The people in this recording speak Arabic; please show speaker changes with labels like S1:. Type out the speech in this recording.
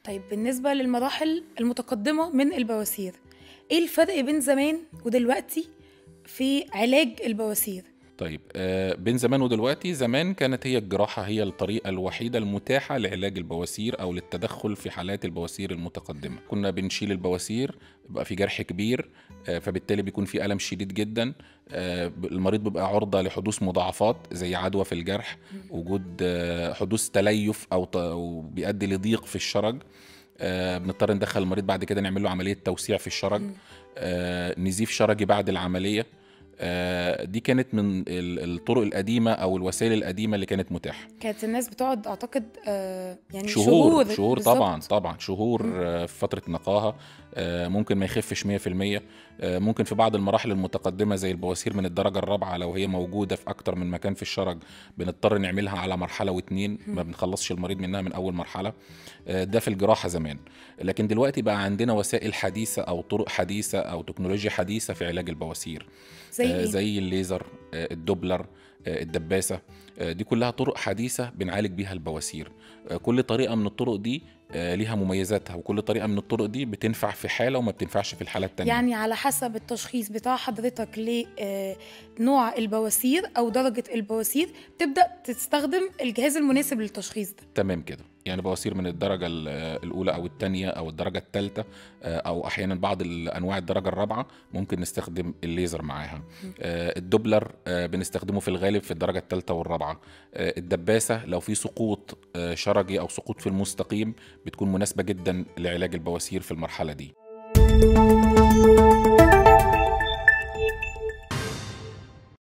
S1: طيب بالنسبة للمراحل المتقدمة من البواسير، ايه الفرق بين زمان ودلوقتي في علاج البواسير؟
S2: طيب بين زمان ودلوقتي، زمان كانت هي الجراحة هي الطريقة الوحيدة المتاحة لعلاج البواسير أو للتدخل في حالات البواسير المتقدمة. كنا بنشيل البواسير، بيبقى في جرح كبير، فبالتالي بيكون في ألم شديد جدا. المريض بيبقى عرضة لحدوث مضاعفات زي عدوى في الجرح، وجود حدوث تليف أو بيؤدي لضيق في الشرج. بنضطر ندخل المريض بعد كده نعمل له عملية توسيع في الشرج، نزيف شرجي بعد العملية. دي كانت من الطرق القديمة أو الوسائل القديمة اللي كانت متاحة.
S1: كانت الناس بتقعد اعتقد يعني
S2: شهور
S1: شهور
S2: شهور، طبعا
S1: بالظبط.
S2: طبعا شهور في فترة نقاهة. ممكن ما يخفش 100%. ممكن في بعض المراحل المتقدمة زي البواسير من الدرجة الرابعة لو هي موجودة في أكتر من مكان في الشرج بنضطر نعملها على مرحلة واتنين، ما بنخلصش المريض منها من أول مرحلة. ده في الجراحة زمان. لكن دلوقتي بقى عندنا وسائل حديثة أو طرق حديثة أو تكنولوجيا حديثة في علاج البواسير،
S1: زي ايه؟
S2: زي الليزر، الدوبلر، الدباسة. دي كلها طرق حديثة بنعالج بيها البواسير. كل طريقة من الطرق دي ليها مميزاتها، وكل طريقة من الطرق دي بتنفع في حالة وما بتنفعش في الحالة التانية.
S1: يعني على حسب التشخيص بتاع حضرتك لنوع البواسير أو درجة البواسير تبدأ تستخدم الجهاز المناسب للتشخيص ده.
S2: تمام كده. يعني بواسير من الدرجة الأولى أو الثانية أو الدرجة الثالثة، أو أحيانا بعض الأنواع الدرجة الرابعة ممكن نستخدم الليزر معاها. الدوبلر بنستخدمه في الغالب في الدرجة الثالثة والرابعة. الدباسة لو في سقوط شرجي أو سقوط في المستقيم بتكون مناسبة جدا لعلاج البواسير في المرحلة دي.